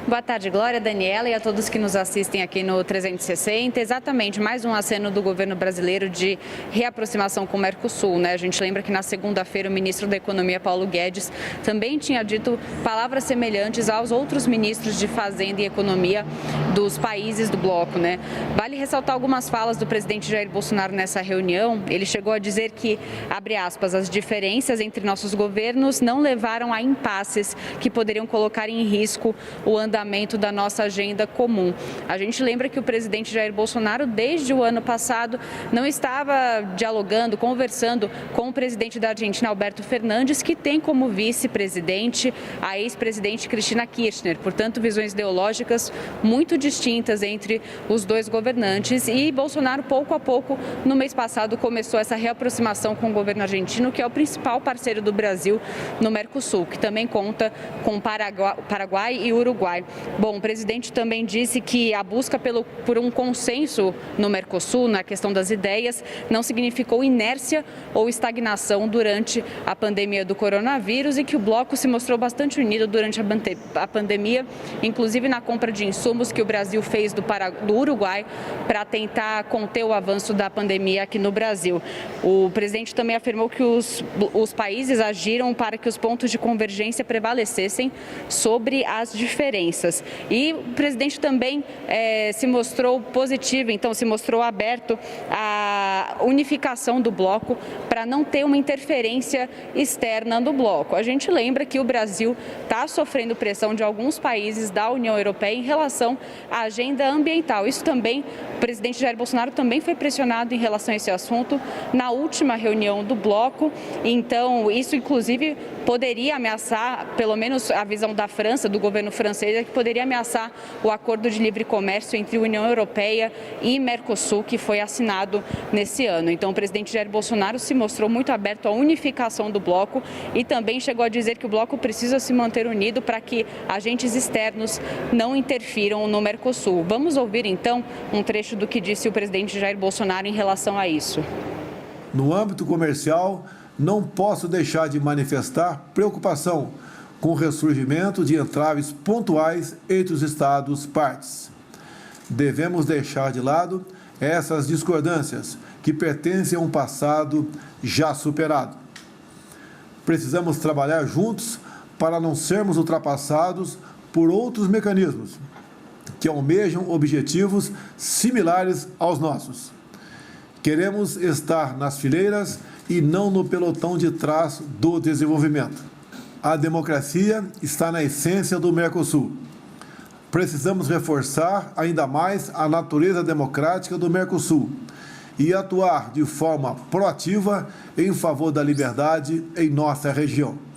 Boa tarde, Glória, Daniela e a todos que nos assistem aqui no 360. Exatamente, mais um aceno do governo brasileiro de reaproximação com o Mercosul, né? A gente lembra que na segunda-feira o ministro da Economia, Paulo Guedes, também tinha dito palavras semelhantes aos outros ministros de Fazenda e Economia dos países do bloco, né? Vale ressaltar algumas falas do presidente Jair Bolsonaro nessa reunião. Ele chegou a dizer que, abre aspas, as diferenças entre nossos governos não levaram a impasses que poderiam colocar em risco o andamento da nossa agenda comum. A gente lembra que o presidente Jair Bolsonaro, desde o ano passado, não estava dialogando, conversando com o presidente da Argentina, Alberto Fernandes, que tem como vice-presidente a ex-presidente Cristina Kirchner. Portanto, visões ideológicas muito distintas entre os dois governantes. E Bolsonaro, pouco a pouco, no mês passado, começou essa reaproximação com o governo argentino, que é o principal parceiro do Brasil no Mercosul, que também conta com Paraguai e Uruguai. Bom, o presidente também disse que a busca por um consenso no Mercosul, na questão das ideias, não significou inércia ou estagnação durante a pandemia do coronavírus e que o bloco se mostrou bastante unido durante a pandemia, inclusive na compra de insumos que o Brasil fez do Uruguai para tentar conter o avanço da pandemia aqui no Brasil. O presidente também afirmou que os países agiram para que os pontos de convergência prevalecessem sobre as diferenças. E o presidente também se mostrou positivo, então se mostrou aberto à unificação do bloco para não ter uma interferência externa do bloco. A gente lembra que o Brasil está sofrendo pressão de alguns países da União Europeia em relação à agenda ambiental. Isso também, o presidente Jair Bolsonaro também foi pressionado em relação a esse assunto na última reunião do bloco. Então, isso inclusive poderia ameaçar, pelo menos a visão da França, do governo francês, é que poderia ameaçar o acordo de livre comércio entre União Europeia e Mercosul, que foi assinado nesse ano. Então, o presidente Jair Bolsonaro se mostrou muito aberto à unificação do bloco e também chegou a dizer que o bloco precisa se manter unido para que agentes externos não interfiram no Mercosul. Vamos ouvir, então, um trecho do que disse o presidente Jair Bolsonaro em relação a isso. No âmbito comercial, não posso deixar de manifestar preocupação com o ressurgimento de entraves pontuais entre os Estados partes. Devemos deixar de lado essas discordâncias que pertencem a um passado já superado. Precisamos trabalhar juntos para não sermos ultrapassados por outros mecanismos que almejam objetivos similares aos nossos. Queremos estar nas fileiras e não no pelotão de trás do desenvolvimento. A democracia está na essência do Mercosul. Precisamos reforçar ainda mais a natureza democrática do Mercosul e atuar de forma proativa em favor da liberdade em nossa região.